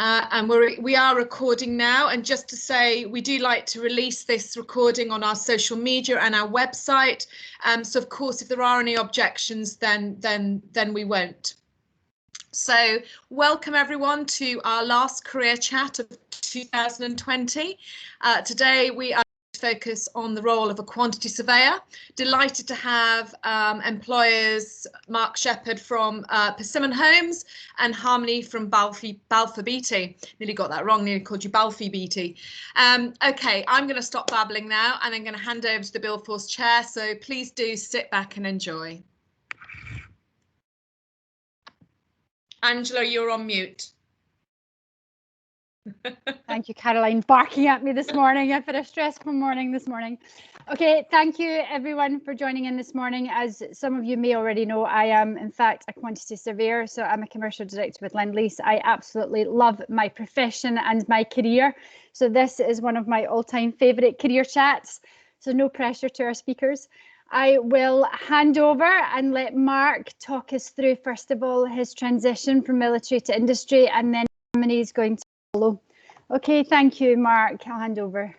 And we are recording now. And just to say, we do like to release this recording on our social media and our website. So of course, if there are any objections, then we won't. So welcome everyone to our last career chat of 2020. Today we are focus on the role of a quantity surveyor. Delighted to have employers Mark Shepherd from Persimmon Homes and Harmony from Balfour Beatty. Nearly got that wrong, nearly called you Balfour Beatty. Okay, I'm going to stop babbling now and I'm going to hand over to the Bill Force chair, so please do sit back and enjoy. Angela, you're on mute. Thank you, Caroline, barking at me this morning. I've had a stressful morning this morning. Okay, thank you everyone for joining in this morning. As some of you may already know, I am in fact a quantity surveyor, so I'm a commercial director with Lend-Lease. I absolutely love my profession and my career, so this is one of my all-time favourite career chats, so no pressure to our speakers. I will hand over and let Mark talk us through, first of all, his transition from military to industry, and then Harmony is going to follow. Okay, thank you, Mark. I'll hand over.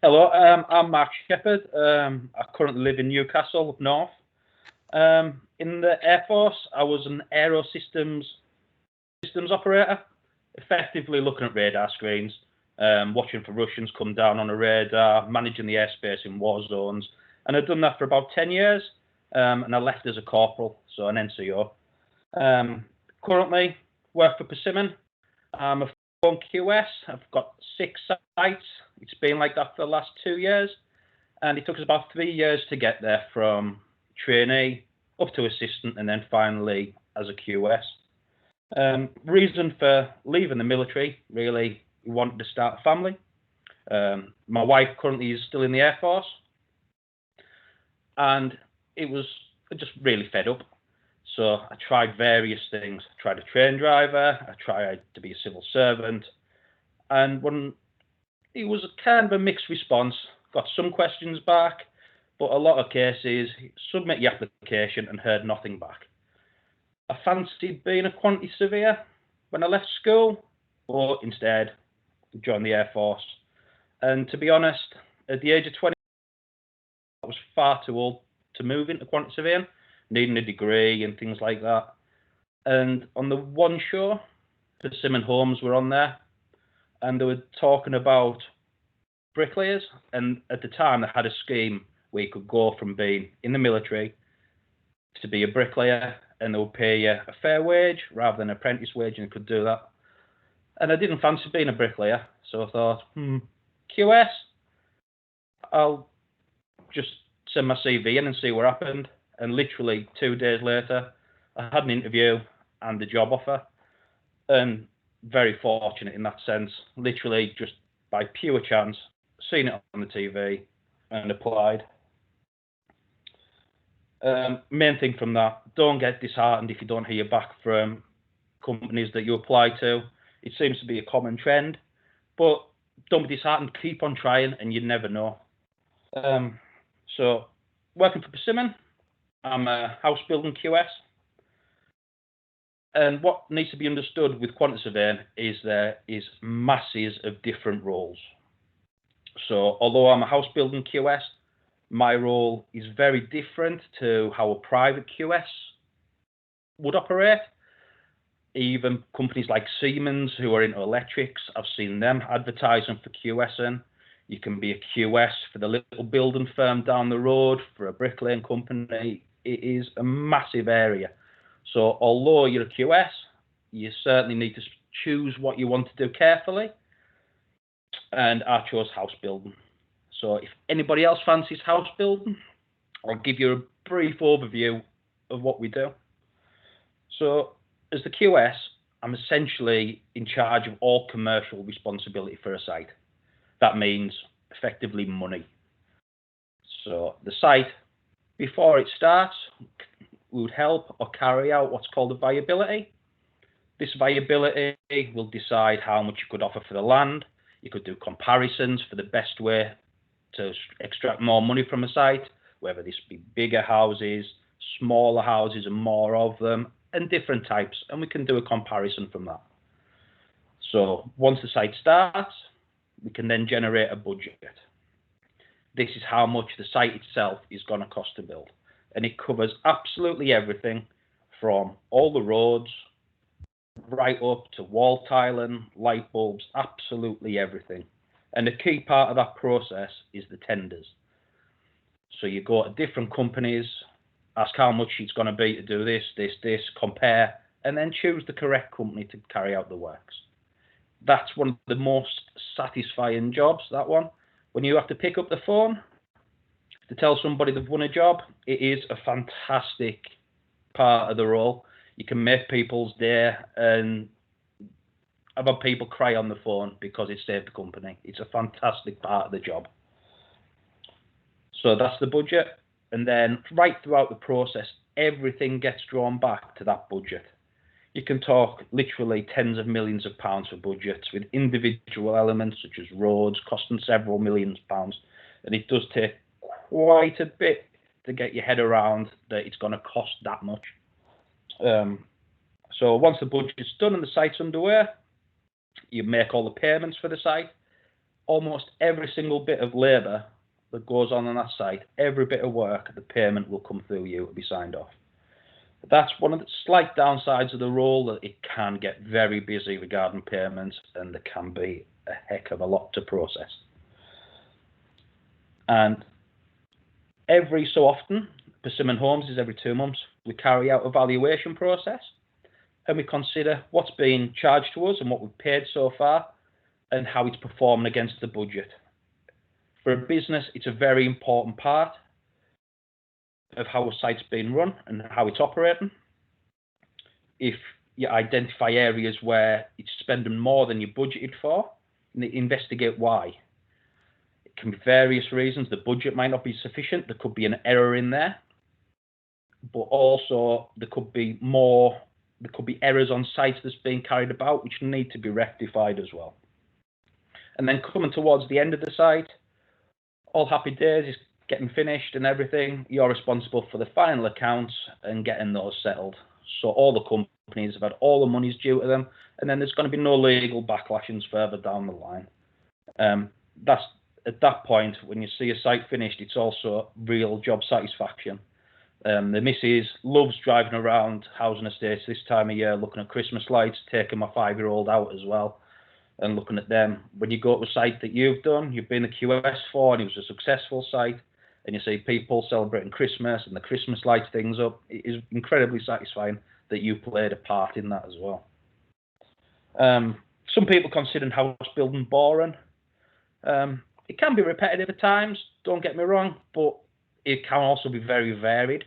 Hello, I'm Mark Shepherd. I currently live in Newcastle, up north. In the Air Force, I was an aero systems operator, effectively looking at radar screens, watching for Russians come down on a radar, managing the airspace in war zones. And I'd done that for about 10 years, and I left as a corporal, so an NCO. Currently, work for Persimmon. I'm a full QS. I've got 6 sites. It's been like that for the last 2 years, and it took us about 3 years to get there, from trainee up to assistant, and then finally as a QS. Reason for leaving the military, really, we wanted to start a family. My wife currently is still in the Air Force, and it was just really fed up. So I tried various things. I tried a train driver, I tried to be a civil servant, and when it was a kind of a mixed response, got some questions back, but a lot of cases, submit your application and heard nothing back. I fancied being a quantity surveyor when I left school, but instead joined the Air Force. And to be honest, at the age of 20, I was far too old to move into quantity surveying, needing a degree and things like that. And on the one show, Persimmon Homes were on there, and they were talking about bricklayers. And at the time, they had a scheme where you could go from being in the military to be a bricklayer, and they would pay you a fair wage rather than an apprentice wage, and you could do that. And I didn't fancy being a bricklayer, so I thought, QS, I'll just send my CV in and see what happened. And literally 2 days later, I had an interview and a job offer, and very fortunate in that sense, literally just by pure chance, seen it on the TV and applied. Main thing from that, don't get disheartened if you don't hear back from companies that you apply to. It seems to be a common trend, but don't be disheartened, keep on trying, and you never know. So working for Persimmon, I'm a house building QS. And what needs to be understood with quantity surveying is there is masses of different roles. So although I'm a house building QS, my role is very different to how a private QS would operate. Even companies like Siemens, who are into electrics, I've seen them advertising for QSing. You can be a QS for the little building firm down the road, for a bricklaying company. It is a massive area. So although you're a QS, you certainly need to choose what you want to do carefully. And I chose house building. So if anybody else fancies house building, I'll give you a brief overview of what we do. So as the QS, I'm essentially in charge of all commercial responsibility for a site. That means effectively money. So the site, before it starts, we would help or carry out what's called a viability. This viability will decide how much you could offer for the land. You could do comparisons for the best way to extract more money from a site, whether this be bigger houses, smaller houses and more of them, and different types, and we can do a comparison from that. So once the site starts, we can then generate a budget. This is how much the site itself is going to cost to build, and it covers absolutely everything from all the roads right up to wall tiling, light bulbs, absolutely everything. And the key part of that process is the tenders. So you go to different companies, ask how much it's going to be to do this, compare, and then choose the correct company to carry out the works. That's one of the most satisfying jobs, that one. When you have to pick up the phone to tell somebody they've won a job, it is a fantastic part of the role. You can make people's day, and I've had people cry on the phone because it saved the company. It's a fantastic part of the job. So that's the budget. And then right throughout the process, everything gets drawn back to that budget. You can talk literally tens of millions of pounds for budgets, with individual elements such as roads costing several millions of pounds. And it does take quite a bit to get your head around that it's going to cost that much. So once the budget's done and the site's underway, you make all the payments for the site. Almost every single bit of labour that goes on that site, every bit of work, the payment will come through you to be signed off. That's one of the slight downsides of the role, that it can get very busy regarding payments, and there can be a heck of a lot to process. And every so often, Persimmon Homes is every 2 months, we carry out a valuation process, and we consider what's been charged to us and what we've paid so far, and how it's performing against the budget. For a business, it's a very important part of how a site's been run and how it's operating. If you identify areas where it's spending more than you budgeted for, and investigate why. It can be various reasons. The budget might not be sufficient. There could be an error in there, but also there could be errors on sites that's being carried about which need to be rectified as well. And then coming towards the end of the site, all happy days, is getting finished and everything. You're responsible for the final accounts and getting those settled. So all the companies have had all the monies due to them, and then there's going to be no legal backlashes further down the line. That's at that point, when you see a site finished, it's also real job satisfaction. The missus loves driving around housing estates this time of year, looking at Christmas lights, taking my 5-year-old out as well, and looking at them. When you go to a site that you've been a QS for, and it was a successful site, and you see people celebrating Christmas and the Christmas lights things up, it is incredibly satisfying that you played a part in that as well. Some people consider house building boring. It can be repetitive at times, don't get me wrong, but it can also be very varied.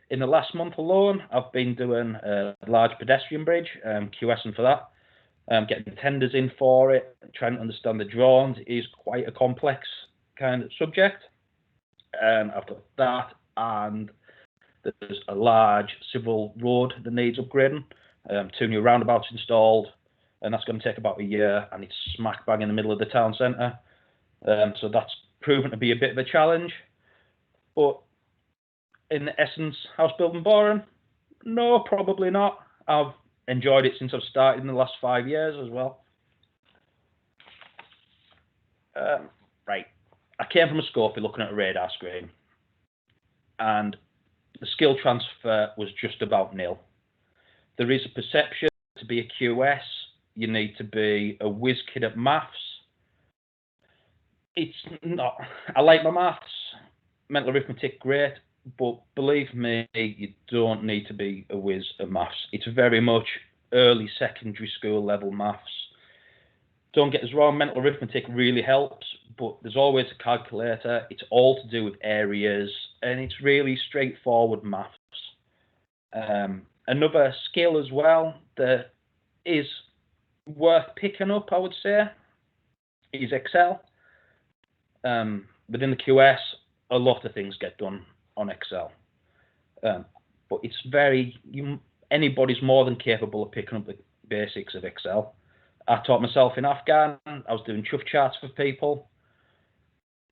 In the last month alone, I've been doing a large pedestrian bridge, QSing for that, getting tenders in for it, trying to understand the drawings. It is quite a complex kind of subject. I've got that, and there's a large civil road that needs upgrading, 2 new roundabouts installed, and that's going to take about a year, and it's smack bang in the middle of the town centre. So that's proven to be a bit of a challenge. But in essence, house building boring? No, probably not. I've enjoyed it since I've started in the last 5 years as well. Right. I came from a Scorpio looking at a radar screen, and the skill transfer was just about nil. There is a perception to be a QS, you need to be a whiz kid at maths. It's not. I like my maths, mental arithmetic, great, but believe me, you don't need to be a whiz at maths. It's very much early secondary school level maths. Don't get us wrong, mental arithmetic really helps, but there's always a calculator. It's all to do with areas, and it's really straightforward maths. Another skill as well that is worth picking up, I would say, is Excel. Within the QS, a lot of things get done on Excel, but it's anybody's more than capable of picking up the basics of Excel. I taught myself in Afghan. I was doing chuff charts for people,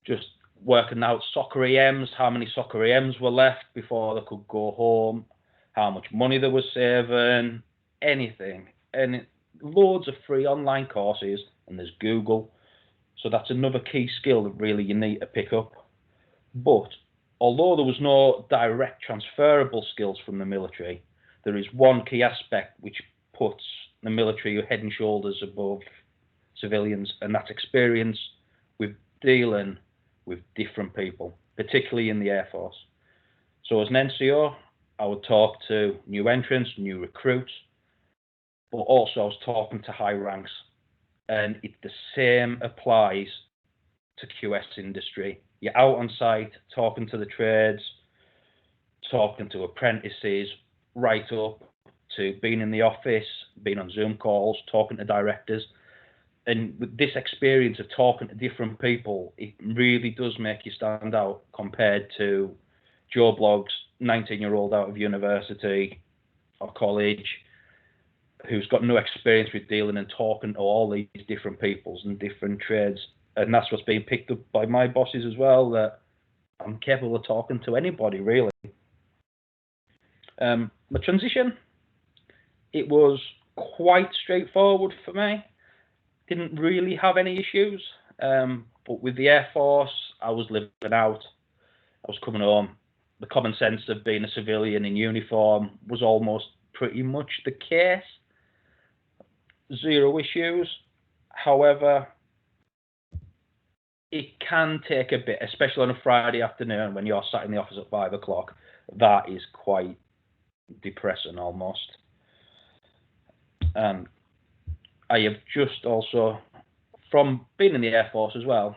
just working out soccer EMs, how many soccer EMs were left before they could go home. how much money they were saving, anything. And loads of free online courses, and there's Google. So that's another key skill that really you need to pick up. But although there was no direct transferable skills from the military, there is one key aspect which puts the military head and shoulders above civilians, and that's experience with dealing with different people, particularly in the Air Force. So as an NCO, I would talk to new entrants, new recruits, but also I was talking to high ranks. And the same applies to QS industry. You're out on site, talking to the trades, talking to apprentices, right up to being in the office, being on Zoom calls, talking to directors. And with this experience of talking to different people, it really does make you stand out compared to Joe Bloggs, 19-year-old out of university or college, who's got no experience with dealing and talking to all these different peoples and different trades. And that's what's being picked up by my bosses as well, that I'm capable of talking to anybody, really. My transition, it was quite straightforward for me. Didn't really have any issues. But with the Air Force, I was living out. I was coming home. The common sense of being a civilian in uniform was almost pretty much the case. Zero issues. However, it can take a bit, especially on a Friday afternoon when you're sat in the office at 5 o'clock. That is quite depressing almost. I have just also, from being in the Air Force as well,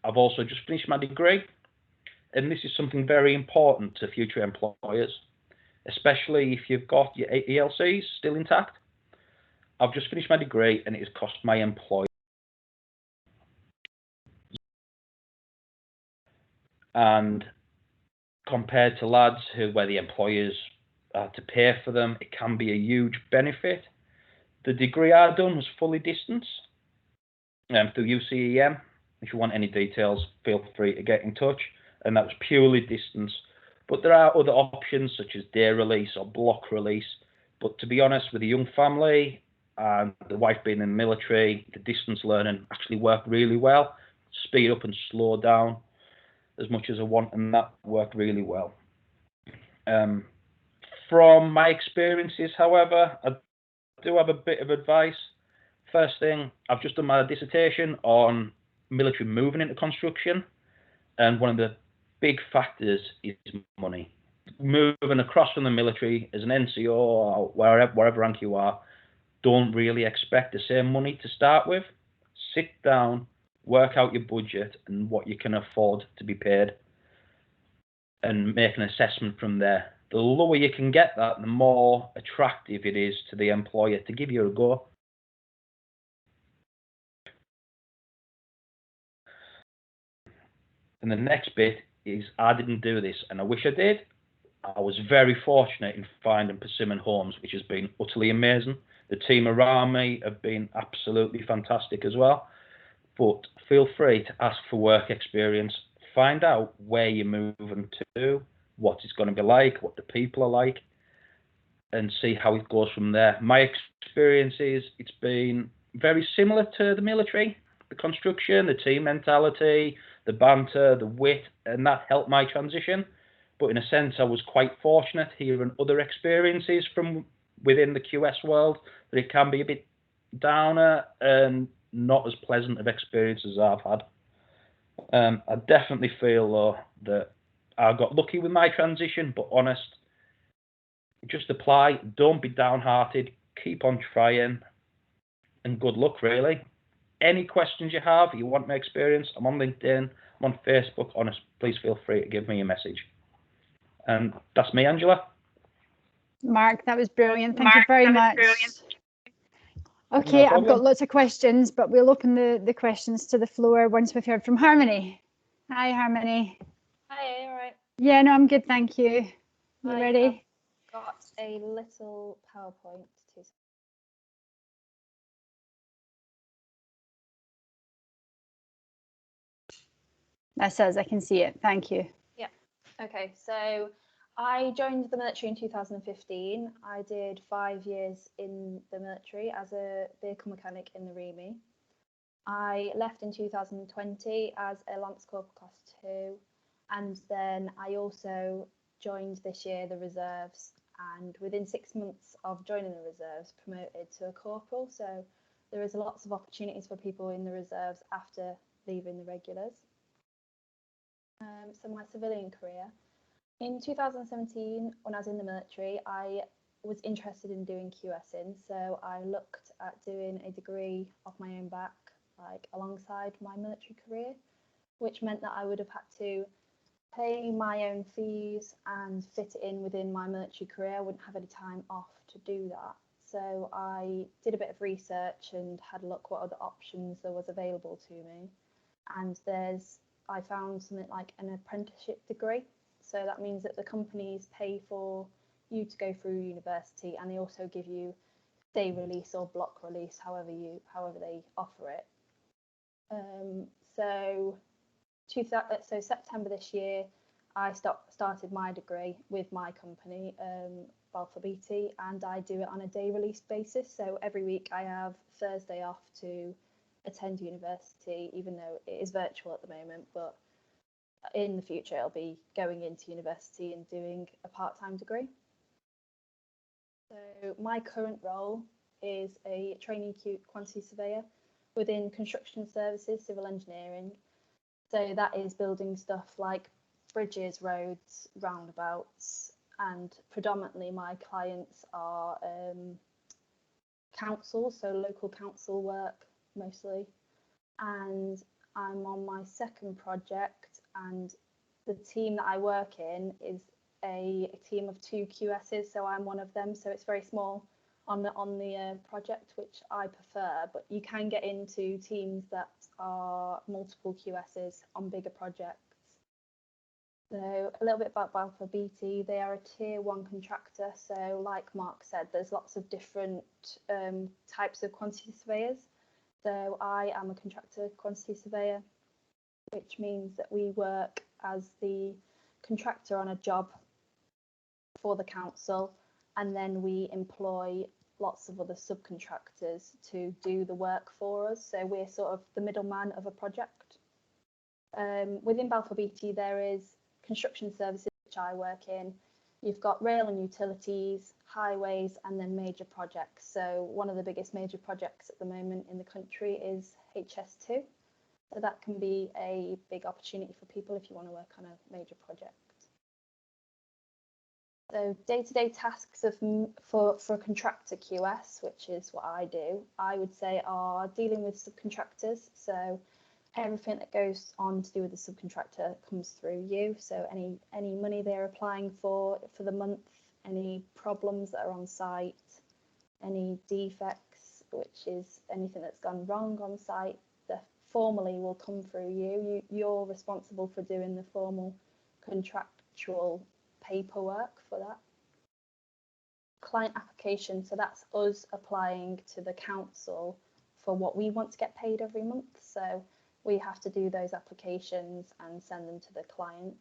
I've also just finished my degree. And this is something very important to future employers, especially if you've got your ELCs still intact. I've just finished my degree and it has cost my employer. And compared to lads where the employers are to pay for them, it can be a huge benefit. The degree I've done was fully distance through UCEM. If you want any details, feel free to get in touch. And that was purely distance. But there are other options such as day release or block release. But to be honest, with a young family and the wife being in the military, the distance learning actually worked really well. Speed up and slow down as much as I want, and that worked really well. From my experiences, however, I do have a bit of advice. First thing, I've just done my dissertation on military moving into construction, and one of the big factors is money. Moving across from the military as an NCO or wherever rank you are, don't really expect the same money to start with. Sit down, work out your budget and what you can afford to be paid, and make an assessment from there. The lower you can get that, the more attractive it is to the employer to give you a go. And the next bit is, I didn't do this, and I wish I did. I was very fortunate in finding Persimmon Homes, which has been utterly amazing. The team around me have been absolutely fantastic as well. But feel free to ask for work experience. Find out where you're moving to, what it's going to be like, what the people are like, and see how it goes from there. My experience is it's been very similar to the military, the construction, the team mentality, the banter, the wit, and that helped my transition. But in a sense, I was quite fortunate hearing other experiences from within the QS world that it can be a bit downer and not as pleasant of experiences as I've had. I definitely feel though that I got lucky with my transition, but honest, just apply, don't be downhearted, keep on trying, and good luck really. Any questions you have, you want my experience, I'm on LinkedIn, I'm on Facebook, honest, please feel free to give me a message. And that's me, Angela. Mark, that was brilliant. Thank you very much. Okay, No I've got lots of questions, but we'll open the questions to the floor once we've heard from Harmony. Hi, Harmony. Hi, all right. Yeah, no, I'm good, thank you. You ready? I've got a little PowerPoint to. That says I can see it. Thank you. Yeah. Okay, so I joined the military in 2015. I did 5 years in the military as a vehicle mechanic in the REME. I left in 2020 as a Lance Corporal Class 2, and then I also joined this year the reserves, and within 6 months of joining the reserves, promoted to a corporal. So there is lots of opportunities for people in the reserves after leaving the regulars. So my civilian career. In 2017, when I was in the military, I was interested in doing QSing, so I looked at doing a degree off my own back, like alongside my military career, which meant that I would have had to pay my own fees and fit it in within my military career. I wouldn't have any time off to do that. So I did a bit of research and had a look what other options there was available to me. And I found something like an apprenticeship degree. So that means that the companies pay for you to go through university, and they also give you day release or block release, however they offer it. So September this year, I started my degree with my company, Balfour Beatty, and I do it on a day release basis. So every week I have Thursday off to attend university, even though it is virtual at the moment, but in the future I'll be going into university and doing a part-time degree. So my current role is a trainee quantity surveyor within construction services, civil engineering. So that is building stuff like bridges, roads, roundabouts, and predominantly my clients are councils, so local council work mostly. And I'm on my second project, and the team that I work in is a team of 2 QSs, so I'm one of them. So it's very small on the project, which I prefer, but you can get into teams that are multiple QSs on bigger projects. So a little bit about Balfour Beatty. They are a tier 1 contractor. So like Mark said, there's lots of different types of quantity surveyors. So I am a contractor quantity surveyor, which means that we work as the contractor on a job for the council, and then we employ lots of other subcontractors to do the work for us. So we're sort of the middleman of a project. Within Balfour Beatty, there is construction services, which I work in. You've got rail and utilities, highways, and then major projects. So one of the biggest major projects at the moment in the country is HS2. So that can be a big opportunity for people if you want to work on a major project. So day-to-day tasks for a contractor QS, which is what I do, I would say are dealing with subcontractors. So everything that goes on to do with the subcontractor comes through you. So any money they're applying for the month, any problems that are on site, any defects, which is anything that's gone wrong on site, formally will come through you. You're responsible for doing the formal contractual paperwork for that. Client application, so that's us applying to the council for what we want to get paid every month. So we have to do those applications and send them to the client.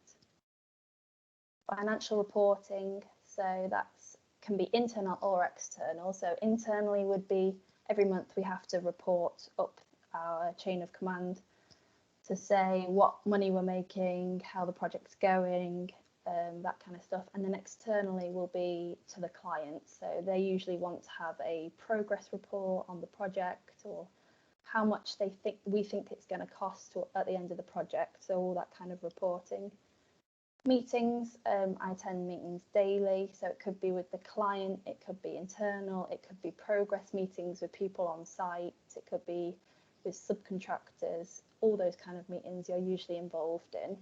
Financial reporting, so that's can be internal or external. So internally would be every month we have to report up our chain of command to say what money we're making, how the project's going, that kind of stuff. And then externally will be to the client. So they usually want to have a progress report on the project, or how much we think it's going to cost at the end of the project. So all that kind of reporting. Meetings, I attend meetings daily. So it could be with the client, it could be internal, it could be progress meetings with people on site, it could be with subcontractors. All those kind of meetings you're usually involved in.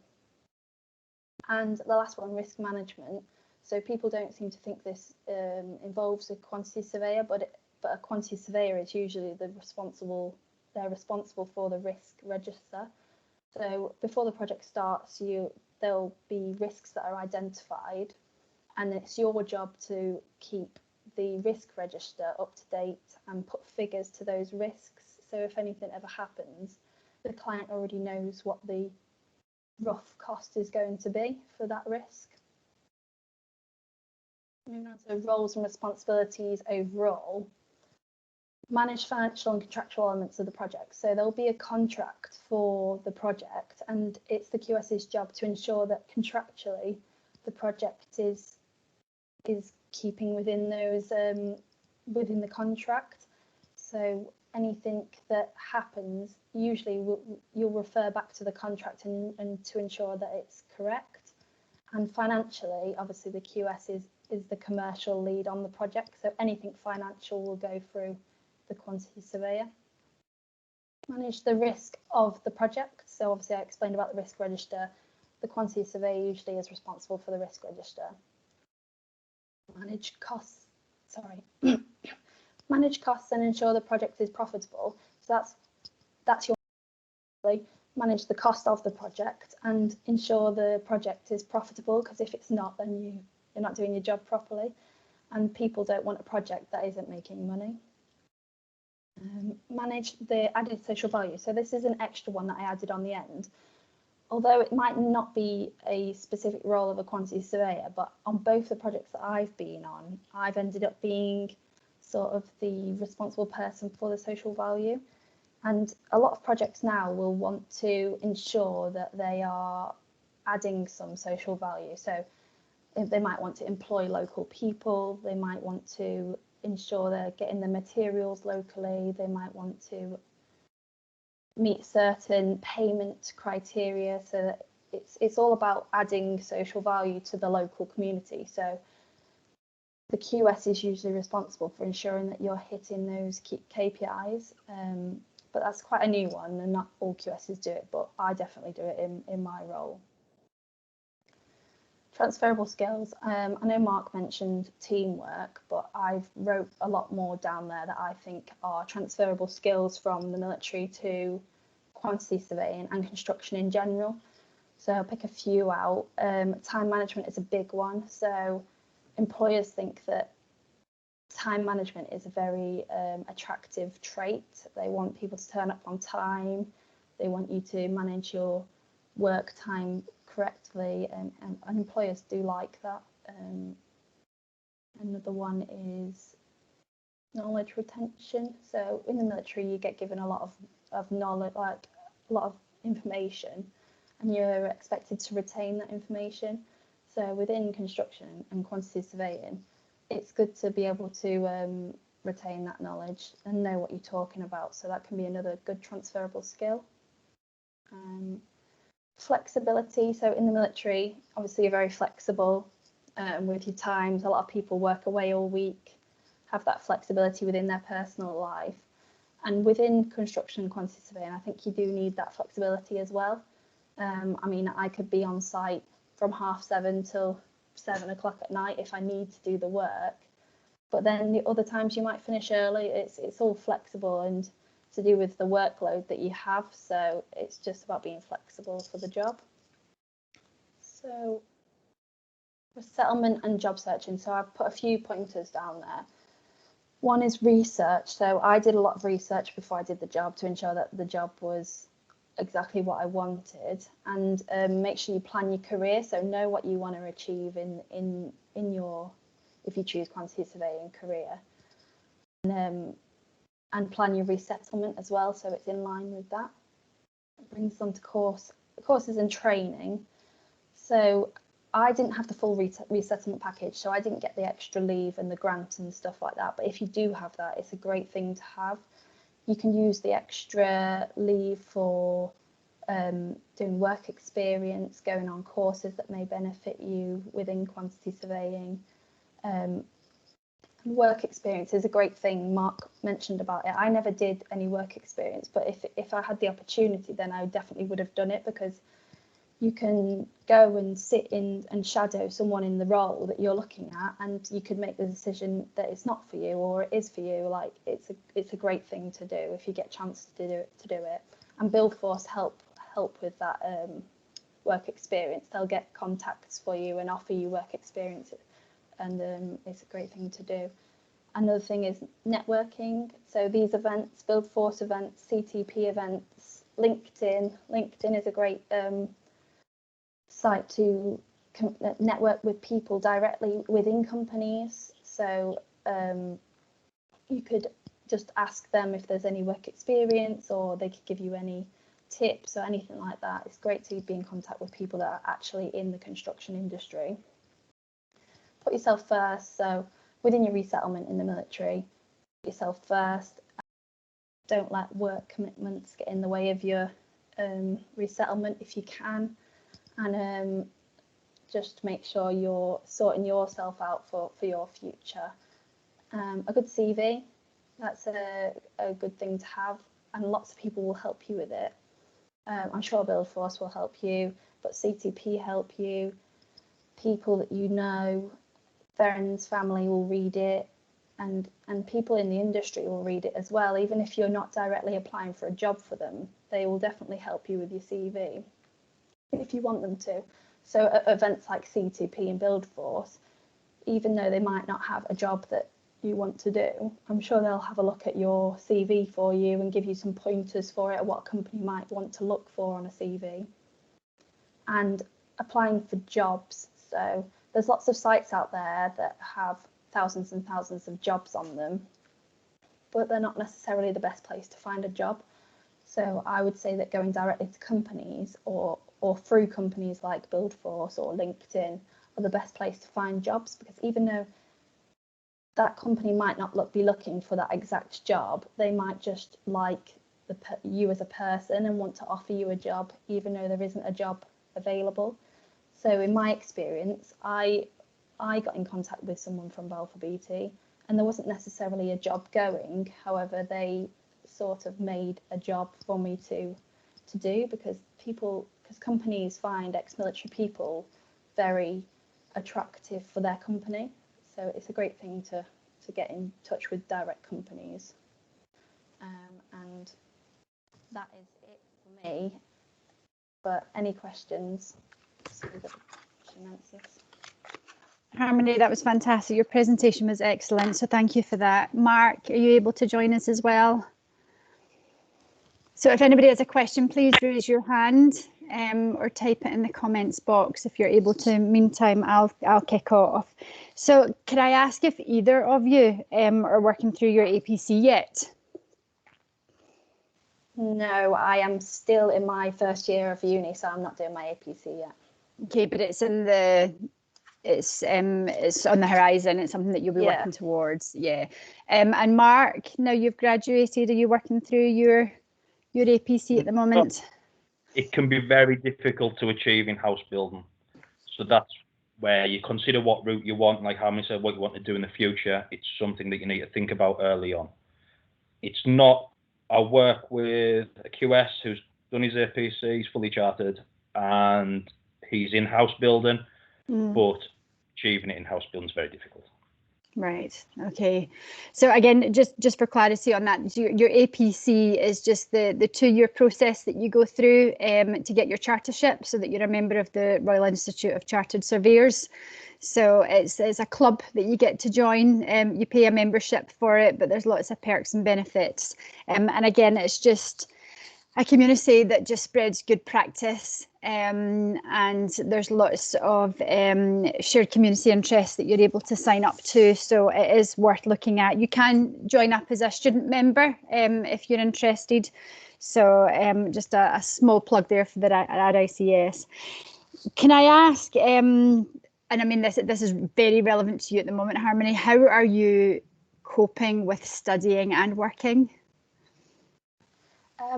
And the last one, risk management. So people don't seem to think this involves a quantity surveyor, but a quantity surveyor is usually they're responsible for the risk register. So before the project starts, there'll be risks that are identified, and it's your job to keep the risk register up to date and put figures to those risks. So if anything ever happens, the client already knows what the rough cost is going to be for that risk. Moving on to roles and responsibilities overall. Manage financial and contractual elements of the project. So there'll be a contract for the project, and it's the QS's job to ensure that contractually the project is keeping within those within the contract. So anything that happens, usually you'll refer back to the contract and to ensure that it's correct. And financially, obviously the QS is the commercial lead on the project, so anything financial will go through the quantity surveyor. Manage the risk of the project. So obviously I explained about the risk register. The quantity surveyor usually is responsible for the risk register. Manage costs, manage costs and ensure the project is profitable. So that's your manage the cost of the project and ensure the project is profitable, because if it's not, then you're not doing your job properly, and people don't want a project that isn't making money. Manage the added social value. So this is an extra one that I added on the end. Although it might not be a specific role of a quantity surveyor, but on both the projects that I've been on, I've ended up being sort of the responsible person for the social value. And a lot of projects now will want to ensure that they are adding some social value. So if they might want to employ local people, they might want to ensure they're getting the materials locally, they might want to meet certain payment criteria, so that it's all about adding social value to the local community. So the QS is usually responsible for ensuring that you're hitting those KPIs, but that's quite a new one, and not all QSs do it, but I definitely do it in my role. Transferable skills. I know Mark mentioned teamwork, but I've wrote a lot more down there that I think are transferable skills from the military to quantity surveying and construction in general. So I'll pick a few out. Time management is a big one. So employers think that time management is a very attractive trait. They want people to turn up on time. They want you to manage your work time correctly, and employers do like that. Another one is knowledge retention. So in the military you get given a lot of knowledge, like a lot of information, and you're expected to retain that information. So within construction and quantity surveying, it's good to be able to retain that knowledge and know what you're talking about. So that can be another good transferable skill. Flexibility. So in the military, obviously you're very flexible with your times. A lot of people work away all week, have that flexibility within their personal life. And within construction and quantity surveying, I think you do need that flexibility as well. I mean, I could be on site from 7:30 till 7 o'clock at night if I need to do the work. But then the other times you might finish early. It's all flexible and to do with the workload that you have. So it's just about being flexible for the job. So resettlement and job searching. So I've put a few pointers down there. One is research. So I did a lot of research before I did the job to ensure that the job was exactly what I wanted, and make sure you plan your career. So know what you want to achieve in your, if you choose quantity surveying career, and plan your resettlement as well, so it's in line with that. It brings them to courses and training. So I didn't have the full resettlement package, so I didn't get the extra leave and the grant and stuff like that. But if you do have that, it's a great thing to have. You can use the extra leave for doing work experience, going on courses that may benefit you within quantity surveying. Work experience is a great thing. Mark mentioned about it. I never did any work experience, but if I had the opportunity, then I definitely would have done it, because you can go and sit in and shadow someone in the role that you're looking at, and you could make the decision that it's not for you or it is for you. Like it's a great thing to do if you get a chance to do it. And Buildforce help with that work experience. They'll get contacts for you and offer you work experience, and it's a great thing to do. Another thing is networking. So these events, Buildforce events, CTP events, LinkedIn. LinkedIn is a great site to network with people directly within companies. So you could just ask them if there's any work experience, or they could give you any tips or anything like that. It's great to be in contact with people that are actually in the construction industry. Put yourself first. So within your resettlement in the military, put yourself first. Don't let work commitments get in the way of your resettlement if you can, and just make sure you're sorting yourself out for your future. A good CV, that's a good thing to have, and lots of people will help you with it. I'm sure Buildforce will help you, but CTP help you. People that you know, friends, family will read it, and people in the industry will read it as well. Even if you're not directly applying for a job for them, they will definitely help you with your CV if you want them to. So at events like CTP and Buildforce, even though they might not have a job that you want to do, I'm sure they'll have a look at your CV for you and give you some pointers for it, what a company might want to look for on a CV. And applying for jobs. So there's lots of sites out there that have thousands and thousands of jobs on them, but they're not necessarily the best place to find a job. So I would say that going directly to companies or through companies like Buildforce or LinkedIn are the best place to find jobs, because even though that company might not be looking for that exact job, they might just like you as a person and want to offer you a job even though there isn't a job available. So in my experience, I got in contact with someone from Balfour Beatty, and there wasn't necessarily a job going. However, they sort of made a job for me to do, because companies find ex-military people very attractive for their company. So it's a great thing to get in touch with direct companies. And that is it for me. But any questions? Harmony, that was fantastic. Your presentation was excellent, so thank you for that. Mark, are you able to join us as well? So if anybody has a question, please raise your hand or type it in the comments box if you're able to. Meantime, I'll kick off. So could I ask if either of you are working through your APC yet? No, I am still in my first year of uni, so I'm not doing my APC yet. Okay, but it's on the horizon. It's something that you'll be working towards. Yeah. And Mark, now you've graduated, are you working through your APC at the moment? It can be very difficult to achieve in house building. So that's where you consider what route you want, like Harmony said, what you want to do in the future. It's something that you need to think about early on. It's not, I work with a QS who's done his APC, he's fully chartered, and he's in house building, but achieving it in house building is very difficult. Right. Okay. So again, just for clarity on that, your APC is just the 2-year process that you go through to get your chartership, so that you're a member of the Royal Institute of Chartered Surveyors. So it's a club that you get to join. You pay a membership for it, but there's lots of perks and benefits. And again, it's just a community that just spreads good practice, and there's lots of shared community interests that you're able to sign up to, so it is worth looking at. You can join up as a student member if you're interested, so just a small plug there for the RICS. Can I ask, and I mean this is very relevant to you at the moment, Harmony, how are you coping with studying and working?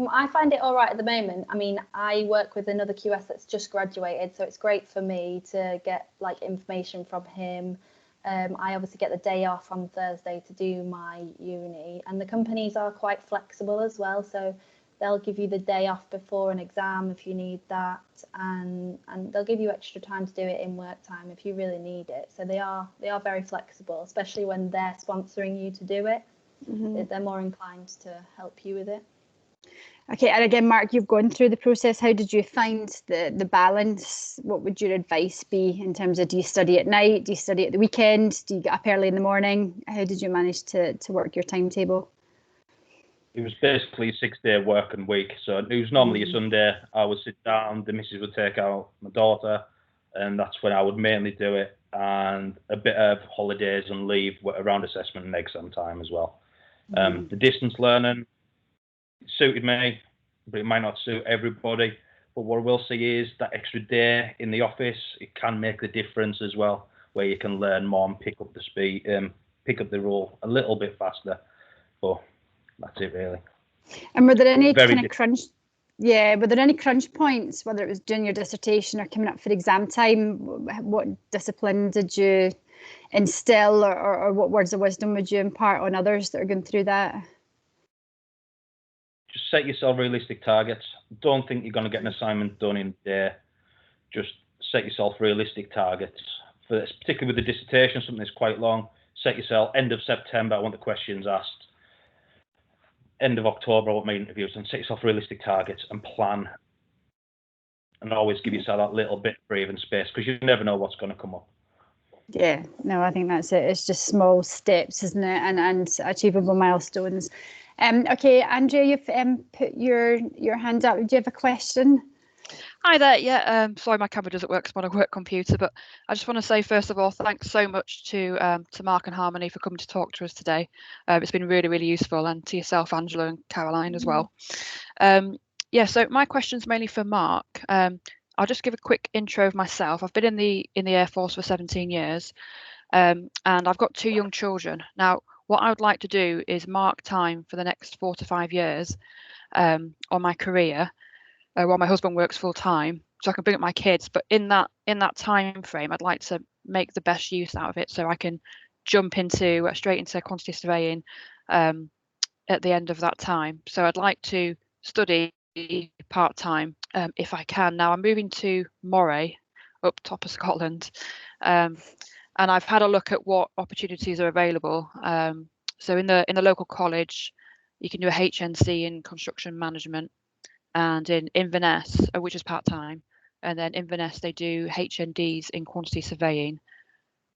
I find it all right at the moment. I mean, I work with another QS that's just graduated, so it's great for me to get like information from him. I obviously get the day off on Thursday to do my uni, and the companies are quite flexible as well, so they'll give you the day off before an exam if you need that, and they'll give you extra time to do it in work time if you really need it. So they are very flexible, especially when they're sponsoring you to do it. They're more inclined to help you with it. Okay, and again, Mark, you've gone through the process. How did you find the balance? What would your advice be in terms of, do you study at night? Do you study at the weekend? Do you get up early in the morning? How did you manage to work your timetable? It was basically a 6-day working week. So it was normally a Sunday. I would sit down, the missus would take out my daughter, and that's when I would mainly do it, and a bit of holidays and leave around assessment and exam time as well. The distance learning suited me, but it might not suit everybody. But what I will see is that extra day in the office, it can make the difference as well, where you can learn more and pick up the speed, pick up the role a little bit faster. But that's it really. And were there any Very kind of crunch? Yeah, were there any crunch points, whether it was doing your dissertation or coming up for exam time? What discipline did you instill, or what words of wisdom would you impart on others that are going through that? Just set yourself realistic targets. Don't think you're going to get an assignment done in a day. Just set yourself realistic targets. For this, particularly with the dissertation, something that's quite long, set yourself end of September, I want the questions asked. End of October, I want my interviews, and set yourself realistic targets and plan. And always give yourself that little bit of breathing space, because you never know what's going to come up. Yeah, no, I think that's it. It's just small steps, isn't it? And achievable milestones. Okay, Andrea, you've put your hand up. Do you have a question? Hi there. Yeah, sorry, my camera doesn't work 'cause I'm on a work computer, but I just want to say, first of all, thanks so much to Mark and Harmony for coming to talk to us today. It's been really, really useful, and to yourself, Angela and Caroline as well. Yeah, so my question's mainly for Mark. I'll just give a quick intro of myself. I've been in the Air Force for 17 years, and I've got 2 young children. Now, what I would like to do is mark time for the next 4 to 5 years on my career, while my husband works full time, so I can bring up my kids. But in that time frame, I'd like to make the best use out of it, so I can jump straight into quantity surveying at the end of that time. So I'd like to study part time if I can. Now I'm moving to Moray, up top of Scotland, and I've had a look at what opportunities are available. So in the local college, you can do a HNC in construction management, and in Inverness, which is part-time, and then Inverness, they do HNDs in quantity surveying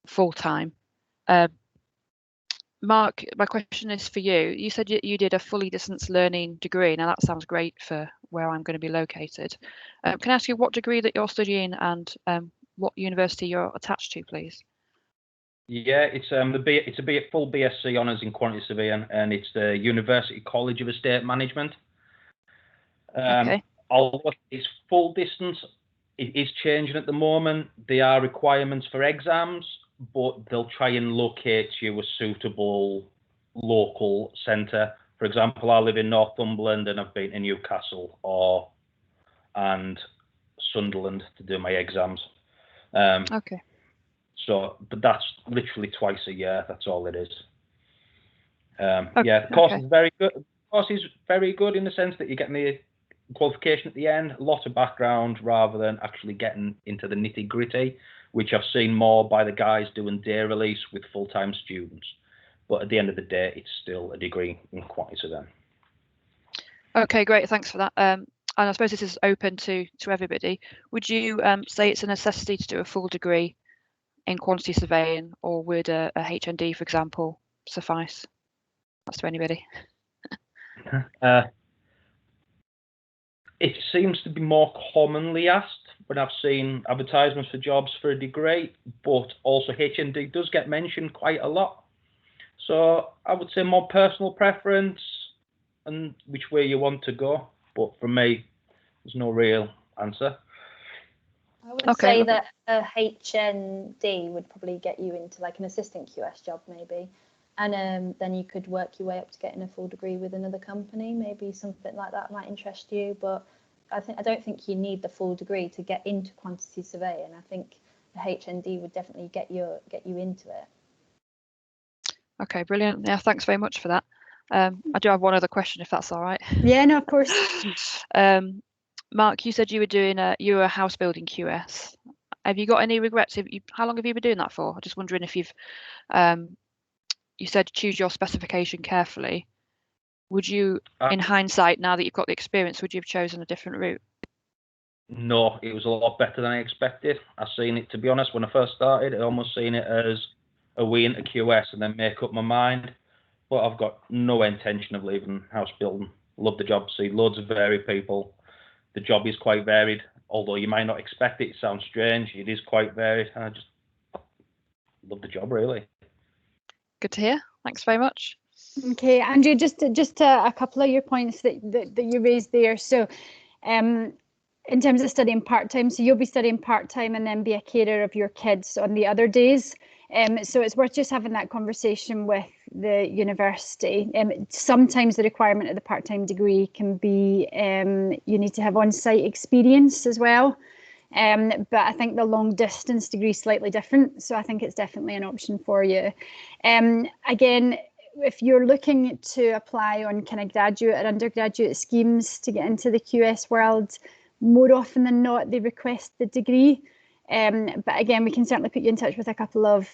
full-time. Mark, my question is for you. You said you did a fully distance learning degree. Now that sounds great for where I'm going to be located. Can I ask you what degree that you're studying and what university you're attached to, please? Yeah, it's a full BSc honours in quantity surveying, and it's the University College of Estate Management. Okay. Although it's full distance, it is changing at the moment. There are requirements for exams, but they'll try and locate you a suitable local centre. For example, I live in Northumberland, and I've been to Newcastle and Sunderland to do my exams. Okay. So, but that's literally twice a year. That's all it is. Okay, yeah, the course is very good. The course is very good in the sense that you're getting the qualification at the end, a lot of background rather than actually getting into the nitty gritty, which I've seen more by the guys doing day release with full-time students. But at the end of the day, it's still a degree in quantity surveying. Okay, great. Thanks for that. And I suppose this is open to everybody. Would you say it's a necessity to do a full degree in quantity surveying, or would a HND, for example, suffice? That's to anybody. It seems to be more commonly asked when I've seen advertisements for jobs for a degree, but also HND does get mentioned quite a lot. So I would say more personal preference and which way you want to go. But for me, there's no real answer. I would say that a HND would probably get you into like an assistant QS job maybe. And then you could work your way up to getting a full degree with another company. Maybe something like that might interest you. But I don't think you need the full degree to get into quantity surveying. I think the HND would definitely get you into it. Okay, brilliant. Yeah, thanks very much for that. I do have one other question, if that's all right. Yeah, no, of course. Mark, you said you were a house building QS. Have you got any regrets? How long have you been doing that for? I'm just wondering if you've you said choose your specification carefully. Would you, in hindsight, now that you've got the experience, would you have chosen a different route? No, it was a lot better than I expected. I seen it, to be honest, when I first started, I almost seen it as a way into QS and then make up my mind. But I've got no intention of leaving house building. Love the job, see loads of varied people. The job is quite varied. although you might not expect it, it sounds strange. It is quite varied. I just love the job, really. Good to hear. Thanks very much. Okay, Andrew, just a couple of your points that you raised there. So, in terms of studying part-time, so you'll be studying part-time and then be a carer of your kids on the other days. So it's worth just having that conversation with the university. Sometimes the requirement of the part-time degree can be you need to have on-site experience as well. But I think the long distance degree is slightly different. So I think it's definitely an option for you. Again, if you're looking to apply on kind of graduate or undergraduate schemes to get into the QS world, more often than not, they request the degree. But again, we can certainly put you in touch with a couple of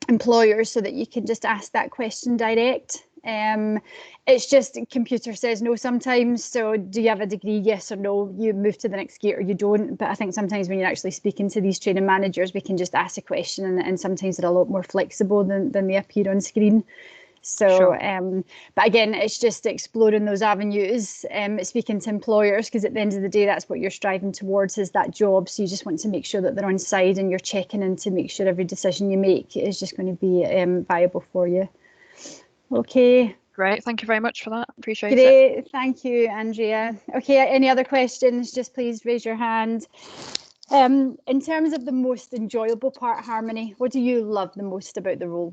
employers so that you can just ask that question direct. It's just computer says no sometimes. So do you have a degree? Yes or no. You move to the next gate or you don't. But I think sometimes when you're actually speaking to these training managers, we can just ask a question, and sometimes they're a lot more flexible than they appear on screen. So, Sure. but again, it's just exploring those avenues, speaking to employers, because at the end of the day, that's what you're striving towards, is that job. So you just want to make sure that they're on side and you're checking in to make sure every decision you make is just going to be viable for you. Okay. Great. Thank you very much for that. Appreciate it. Great. Thank you, Andrea. Okay. Any other questions? Just please raise your hand. In terms of the most enjoyable part, Harmony, what do you love the most about the role?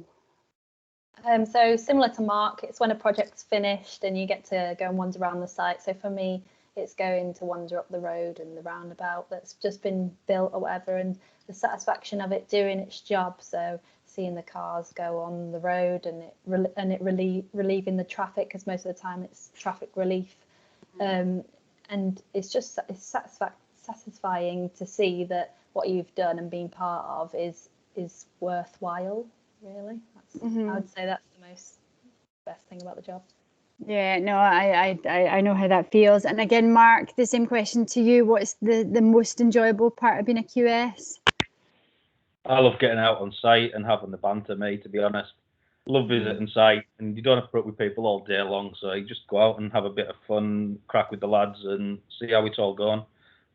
So similar to Mark, it's when a project's finished and you get to go and wander around the site. So for me, it's going to wander up the road and the roundabout that's just been built or whatever, and the satisfaction of it doing its job. So seeing the cars go on the road and relieving the traffic, because most of the time it's traffic relief, and it's satisfying to see that what you've done and been part of is worthwhile. Really, I would say that's the best thing about the job. Yeah, no, I know how that feels. And again, Mark, the same question to you. What's the most enjoyable part of being a QS? I love getting out on site and having the banter, mate, to be honest. Love visiting site, and you don't have to put up with people all day long, so you just go out and have a bit of fun, crack with the lads and see how it's all going.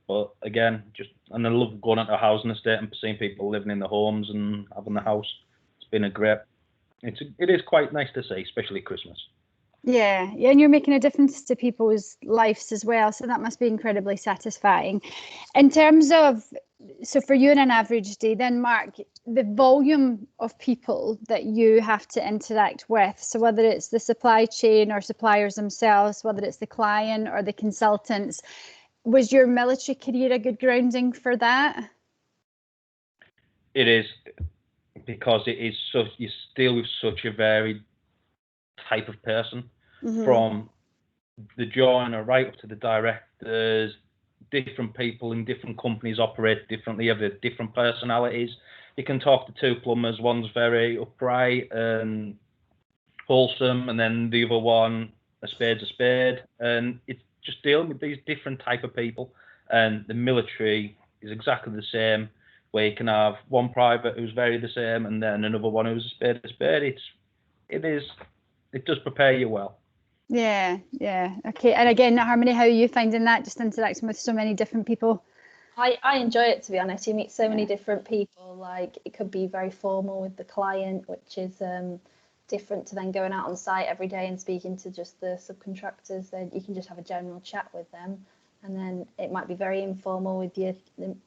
But again, and I love going out to a housing estate and seeing people living in the homes and having the house. It's been it is quite nice to see, especially Christmas. Yeah, and you're making a difference to people's lives as well, so that must be incredibly satisfying. In terms of, so for you on an average day then, Mark, the volume of people that you have to interact with, so whether it's the supply chain or suppliers themselves, whether it's the client or the consultants, was your military career a good grounding for that? It is, because it is you deal with such a varied type of person, from the joiner right up to the directors. Different people in different companies operate differently, have different personalities. You can talk to two plumbers, one's very upright and wholesome, and then the other one, a spade's a spade, and it's just dealing with these different type of people. And the military is exactly the same, where you can have one private who's very the same and then another one who's a spade. It does prepare you well. Yeah. Okay. And again, Harmony, how are you finding that, just interacting with so many different people? I enjoy it, to be honest. You meet so many different people. Like, it could be very formal with the client, which is different to then going out on site every day and speaking to just the subcontractors. Then you can just have a general chat with them. And then it might be very informal with the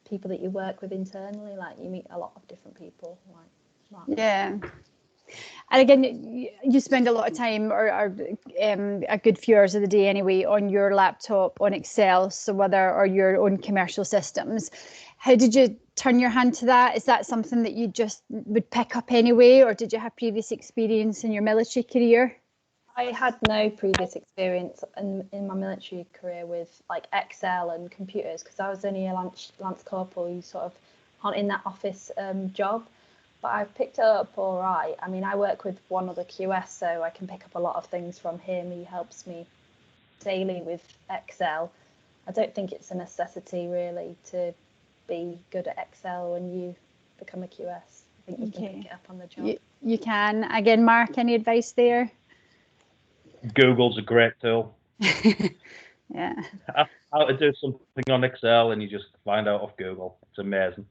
people that you work with internally. Like, you meet a lot of different people. Yeah. And again, you spend a lot of time, or a good few hours of the day anyway, on your laptop, on Excel, or your own commercial systems. How did you turn your hand to that? Is that something that you just would pick up anyway, or did you have previous experience in your military career? I had no previous experience in my military career with like Excel and computers, because I was only a lance corporal. You sort of aren't in that office job. But I've picked it up all right. I mean, I work with one other QS, so I can pick up a lot of things from him. He helps me daily with Excel. I don't think it's a necessity really to be good at Excel when you become a QS. I think you can pick it up on the job. You can. Again, Mark, any advice there? Google's a great tool. Yeah. how to do something on Excel, and you just find out off Google. It's amazing.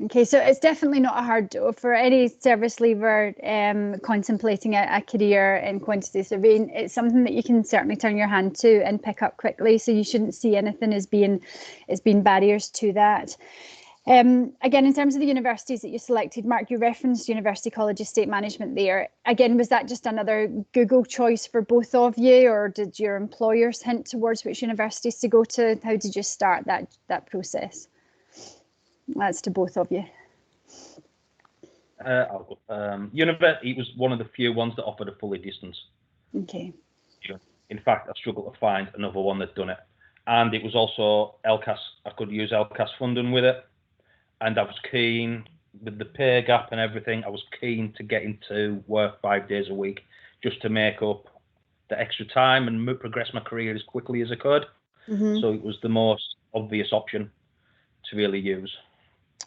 Okay, so it's definitely not a hard job for any service leaver contemplating a career in quantity surveying. It's something that you can certainly turn your hand to and pick up quickly. So you shouldn't see anything as being barriers to that. Again, in terms of the universities that you selected, Mark, you referenced University College Estate Management there. Again, was that just another Google choice for both of you, or did your employers hint towards which universities to go to? How did you start that process? That's to both of you. University was one of the few ones that offered a fully distance. Okay. In fact, I struggled to find another one that done it. And it was also LCAS. I could use LCAS funding with it. And I was keen, with the pay gap and everything, I was keen to get into work 5 days a week just to make up the extra time and progress my career as quickly as I could. Mm-hmm. So it was the most obvious option to really use.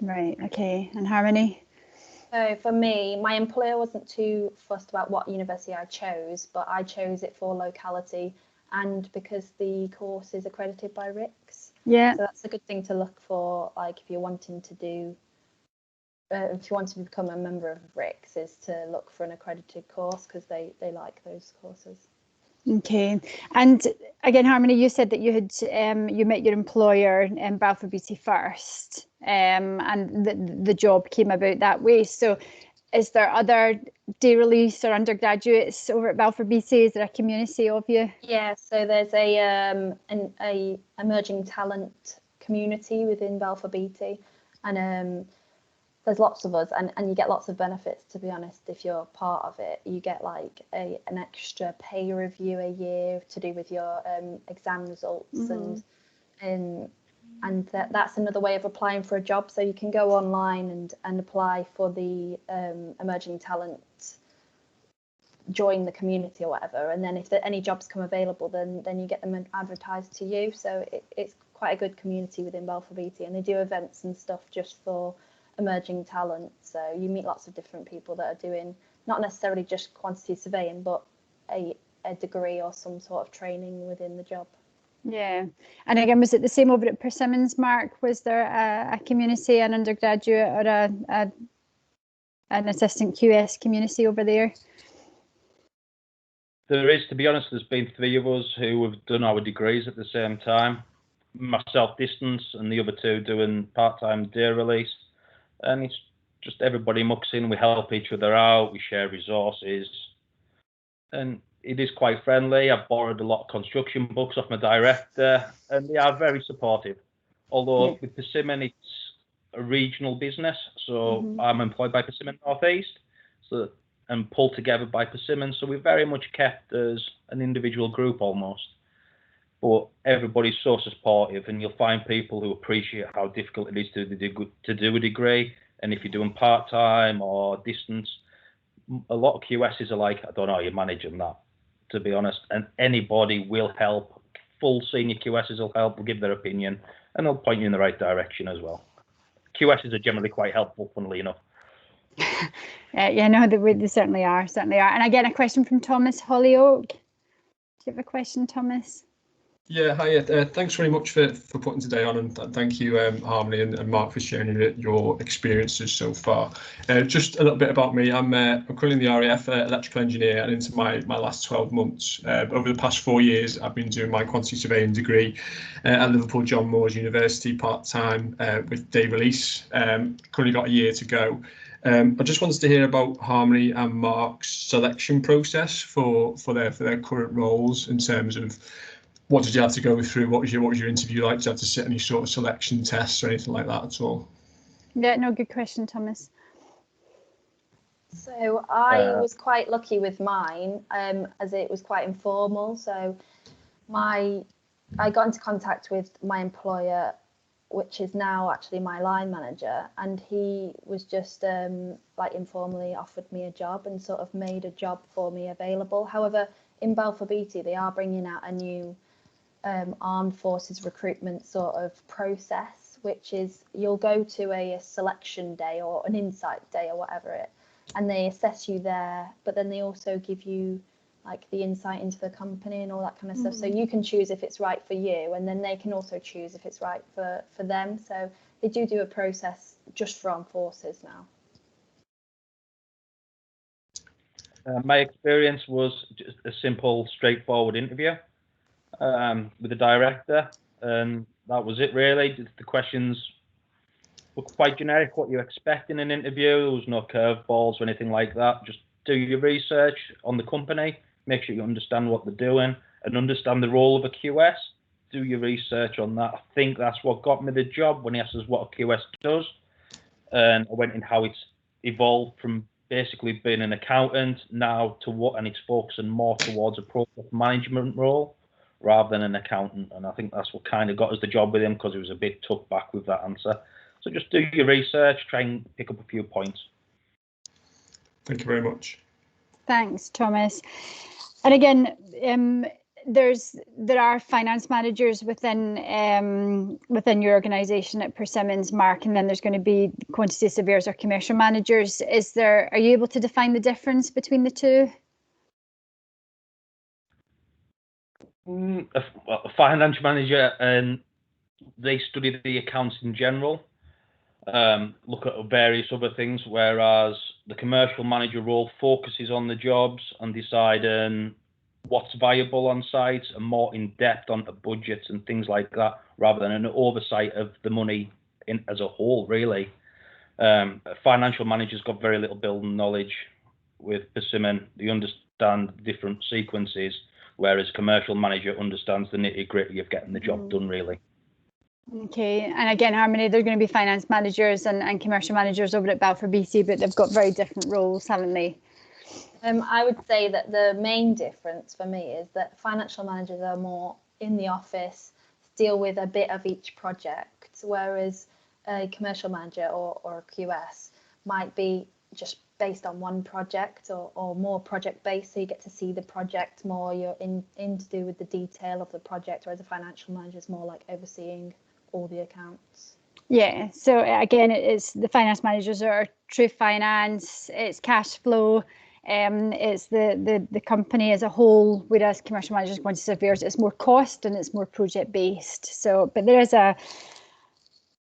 Right, okay. And Harmony? So for me, my employer wasn't too fussed about what university I chose, but I chose it for locality and because the course is accredited by RICS. Yeah. So that's a good thing to look for, like if you're wanting to do, if you want to become a member of RICS, is to look for an accredited course because they like those courses. Okay, and again, Harmony, you said that you had you met your employer in Balfour Beatty first, and the job came about that way. So, is there other day release or undergraduates over at Balfour Beatty? Is there a community of you? Yeah, so there's a emerging talent community within Balfour Beatty, and there's lots of us, and you get lots of benefits, to be honest, if you're part of it. You get like an extra pay review a year to do with your exam results, mm-hmm. and that's another way of applying for a job. So you can go online and apply for the emerging talent, join the community or whatever, and then if any jobs come available, then you get them advertised to you. So it's quite a good community within Balfour Beatty, and they do events and stuff just for emerging talent, so you meet lots of different people that are doing not necessarily just quantity surveying, but a degree or some sort of training within the job. Yeah, and again, was it the same over at Persimmon, Mark? Was there a community, an undergraduate or an assistant QS community over there? There is, to be honest. There's been 3 of us who have done our degrees at the same time. Myself distance and the other 2 doing part-time day release. And it's just everybody mucks in, we help each other out, we share resources, and it is quite friendly. I've borrowed a lot of construction books off my director, and they are very supportive. Although with Persimmon, it's a regional business, so I'm employed by Persimmon North East, and pulled together by Persimmon, so we're very much kept as an individual group almost. But everybody's so supportive, and you'll find people who appreciate how difficult it is to do a degree. And if you're doing part-time or distance, a lot of QSs are like, I don't know, you're managing that, to be honest. And anybody will help. Full senior QSs will help, will give their opinion, and they'll point you in the right direction as well. QSs are generally quite helpful, funnily enough. Yeah, no, they certainly are, And again, a question from Thomas Hollyoak. Do you have a question, Thomas? Yeah, hi. Thanks very much for putting today on, and thank you, Harmony and Mark, for sharing your experiences so far. Just a little bit about me. I'm currently in the RAF, electrical engineer, and into my last 12 months. Over the past 4 years, I've been doing my quantity surveying degree at Liverpool John Moores University part-time with day release. Currently got a year to go. I just wanted to hear about Harmony and Mark's selection process for their current roles in terms of what did you have to go through? What was your interview like? Did you have to sit any sort of selection tests or anything like that at all? Yeah, no, good question, Thomas. So I was quite lucky with mine, as it was quite informal. So I got into contact with my employer, which is now actually my line manager, and he was just like informally offered me a job and sort of made a job for me available. However, in Balfour Beatty, they are bringing out a new armed forces recruitment sort of process, which is you'll go to a selection day or an insight day or whatever and they assess you there, but then they also give you like the insight into the company and all that kind of stuff. So you can choose if it's right for you, and then they can also choose if it's right for them. So they do a process just for armed forces now. My experience was just a simple, straightforward interview with the director, and that was it really. The questions were quite generic, what you expect in an interview. There was no curveballs or anything like that. Just do your research on the company, make sure you understand what they're doing and understand the role of a QS. Do your research on that. I think that's what got me the job when he asked us what a QS does. And I went in how it's evolved from basically being an accountant now to what, and it's focusing more towards a project management role rather than an accountant. And I think that's what kind of got us the job with him, because he was a bit took back with that answer. So just do your research, try and pick up a few points. Thank you very much. Thanks, Thomas. And again, there are finance managers within your organisation at Persimmon, Mark, and then there's going to be quantity surveyors or commercial managers. Are you able to define the difference between the two? A finance manager, and they study the accounts in general, look at various other things, whereas the commercial manager role focuses on the jobs and deciding what's viable on site and more in depth on the budgets and things like that, rather than an oversight of the money as a whole, really. A financial manager's got very little building knowledge with Persimmon. They understand different sequences, whereas commercial manager understands the nitty-gritty of getting the job done, really. Okay, and again, Harmony, they're going to be finance managers and commercial managers over at Balfour BC, but they've got very different roles, haven't they? I would say that the main difference for me is that financial managers are more in the office, deal with a bit of each project, whereas a commercial manager or a QS might be just based on one project or more project based, so you get to see the project more, you're in to do with the detail of the project, whereas a financial manager is more like overseeing all the accounts. Yeah, so again, it's the finance managers are true finance, it's cash flow, it's the company as a whole, whereas commercial managers, quantity surveyors, it's more cost and it's more project based. So, but there is a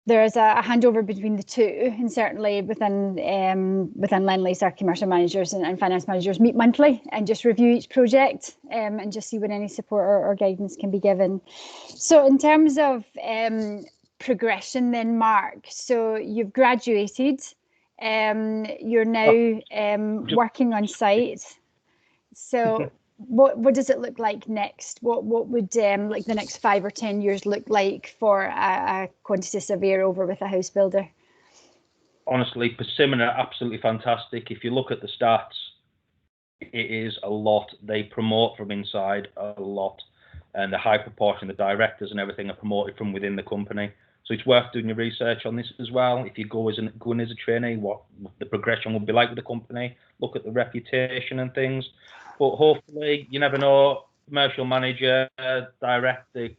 handover between the two, and certainly within Lendlease, our commercial managers and finance managers meet monthly and just review each project and just see when any support or guidance can be given. So in terms of progression then, Mark, so you've graduated, you're now working on site. So what does it look like next? What would like the next 5 or 10 years look like for a quantity surveyor over with a house builder? Honestly, Persimmon are absolutely fantastic. If you look at the stats, it is a lot. They promote from inside a lot, and a high proportion of the directors and everything are promoted from within the company. So it's worth doing your research on this as well. If you go in as a trainee, what the progression will be like with the company, look at the reputation and things. But hopefully, you never know, commercial manager, director,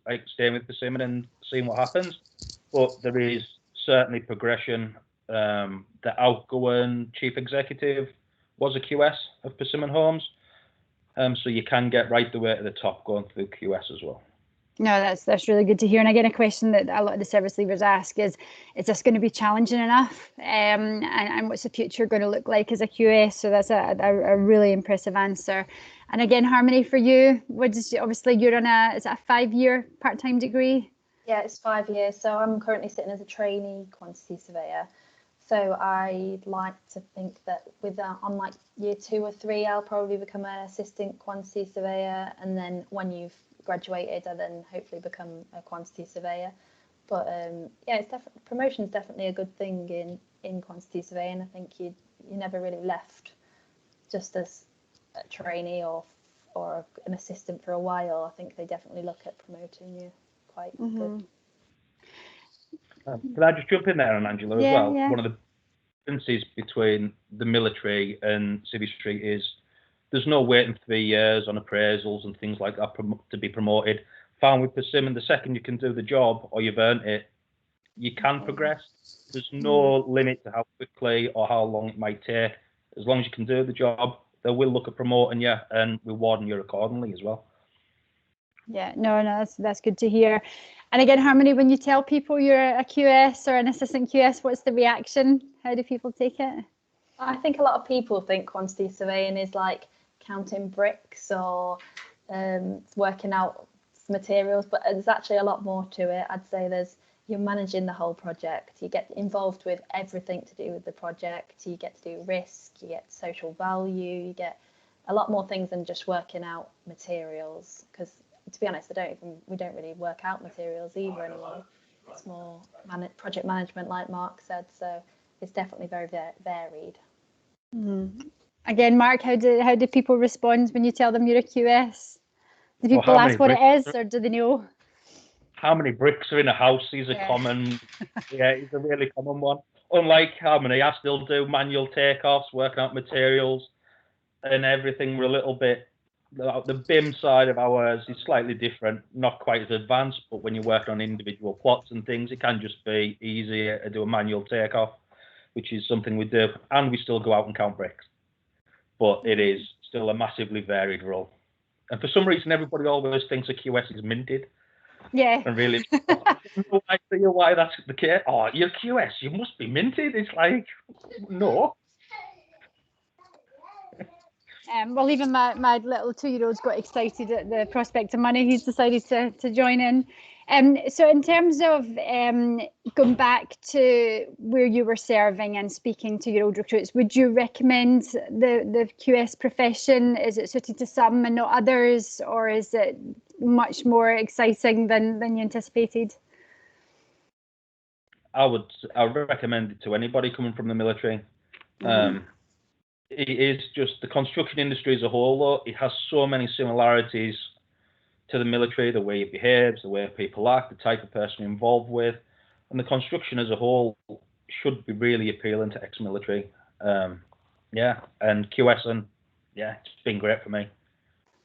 like staying with Persimmon and seeing what happens. But there is certainly progression. The outgoing chief executive was a QS of Persimmon Homes. So you can get right the way to the top going through QS as well. No, that's really good to hear. And again, a question that a lot of the service leavers ask is this going to be challenging enough? And what's the future going to look like as a QS? So that's a really impressive answer. And again, Harmony, for you, obviously you're on is it a 5-year part-time degree? Yeah, it's 5 years. So I'm currently sitting as a trainee quantity surveyor. So I'd like to think that on like year 2 or 3, I'll probably become an assistant quantity surveyor. And then when you've graduated, I then hopefully become a quantity surveyor. But yeah, it's promotion is definitely a good thing in quantity surveying. I think you never really left just as a trainee or an assistant for a while. I think they definitely look at promoting you quite good. Can I just jump in there on Angela as well? Yeah. One of the differences between the military and civility is there's no waiting 3 years on appraisals and things like that to be promoted. Found with Persimmon, the second you can do the job or you've earned it, you can progress. There's no limit to how quickly or how long it might take. As long as you can do the job, they will look at promoting you and rewarding you accordingly as well. Yeah, no, that's good to hear. And again, Harmony, when you tell people you're a QS or an assistant QS, what's the reaction? How do people take it? I think a lot of people think quantity surveying is like counting bricks or working out materials, but there's actually a lot more to it. I'd say you're managing the whole project. You get involved with everything to do with the project. You get to do risk, you get social value, you get a lot more things than just working out materials, because to be honest, we don't really work out materials either anymore. It's more project management, like Mark said, so it's definitely very varied. Again, Mark, how do people respond when you tell them you're a QS? Do people ask what it is, or do they know? How many bricks are in a house is a common, it's a really common one. Unlike Harmony, I still do manual takeoffs, working out materials and everything. We're a little bit, the BIM side of ours is slightly different, not quite as advanced, but when you're working on individual plots and things, it can just be easier to do a manual takeoff, which is something we do, and we still go out and count bricks. But it is still a massively varied role. And for some reason, everybody always thinks a QS is minted. Yeah. And really, I don't know why that's the case. Oh, you're a QS, you must be minted. It's like, no. Well, even my little 2-year-old's got excited at the prospect of money. He's decided to join in. So in terms of going back to where you were serving and speaking to your old recruits, would you recommend the QS profession? Is it suited to some and not others, or is it much more exciting than you anticipated? I would recommend it to anybody coming from the military. It is just the construction industry as a whole, though. It has so many similarities to the military, the way it behaves, the way people act, the type of person you're involved with, and the construction as a whole should be really appealing to ex-military. And QS, and it's been great for me.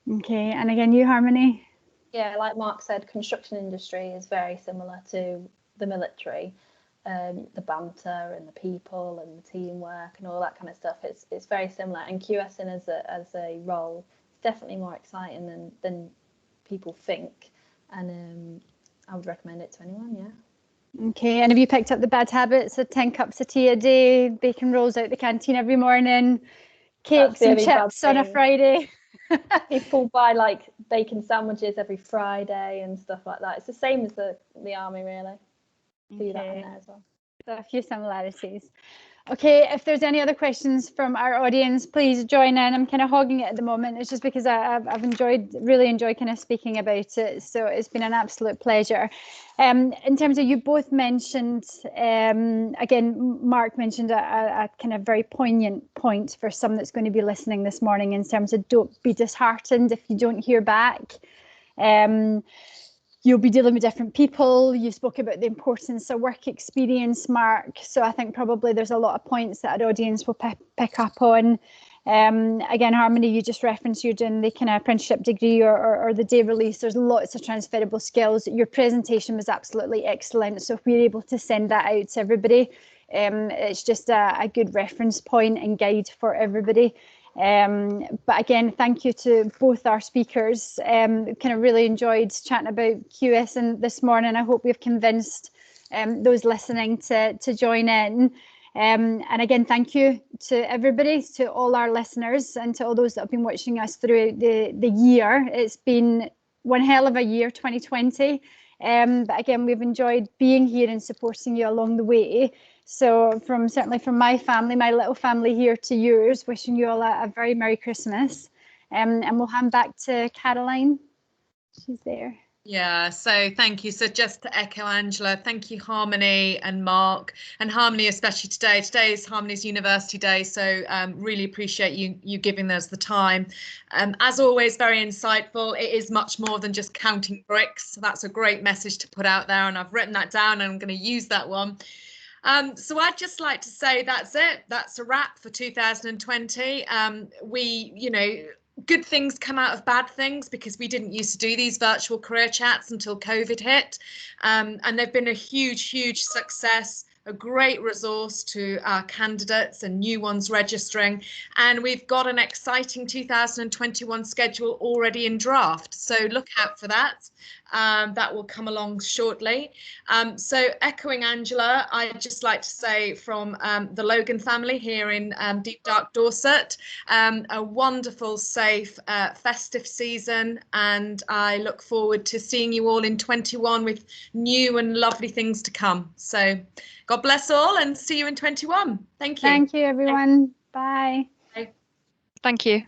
Okay, and again, you, Harmony? Yeah, like Mark said, construction industry is very similar to the military. The banter and the people and the teamwork and all that kind of stuff, it's very similar. And QSing as a role is definitely more exciting than people think. And I would recommend it to anyone, yeah. Okay, and have you picked up the bad habits of 10 cups of tea a day, bacon rolls out the canteen every morning, cakes and chips on a Friday? People buy like bacon sandwiches every Friday and stuff like that. It's the same as the army, really. Do that in there as well. So a few similarities. Okay, if there's any other questions from our audience, please join in. I'm kind of hogging it at the moment. It's just because I've really enjoyed kind of speaking about it. So it's been an absolute pleasure. In terms of, you both mentioned, again, Mark mentioned a kind of very poignant point for some that's going to be listening this morning, in terms of don't be disheartened if you don't hear back. You'll be dealing with different people. You spoke about the importance of work experience, Mark. So I think probably there's a lot of points that our audience will pick up on. Again, Harmony, you just referenced you're doing the kind of apprenticeship degree or the day release. There's lots of transferable skills. Your presentation was absolutely excellent. So if we're able to send that out to everybody, it's just a good reference point and guide for everybody. But again, thank you to both our speakers. Kind of really enjoyed chatting about QSing this morning. I hope we've convinced those listening to join in. And again, thank you to everybody, to all our listeners, and to all those that have been watching us throughout the year. It's been one hell of a year, 2020. But again, we've enjoyed being here and supporting you along the way. So certainly from my family, my little family here, to yours, wishing you all a very Merry Christmas. And we'll hand back to Caroline. She's there. Yeah, so thank you. So just to echo Angela, thank you, Harmony and Mark, and Harmony especially today. Today is Harmony's University Day, so really appreciate you giving us the time. As always, very insightful. It is much more than just counting bricks. So that's a great message to put out there, and I've written that down and I'm going to use that one. So I'd just like to say that's it. That's a wrap for 2020. Good things come out of bad things, because we didn't used to do these virtual career chats until COVID hit. And they've been a huge, huge success. a great resource to our candidates and new ones registering. And we've got an exciting 2021 schedule already in draft, so look out for that. That will come along shortly. So echoing Angela, I'd just like to say from the Logan family here in deep dark Dorset, a wonderful, safe, festive season, and I look forward to seeing you all in 21 with new and lovely things to come. So God bless all and see you in 21. Thank you. Thank you, everyone. Bye. Thank you.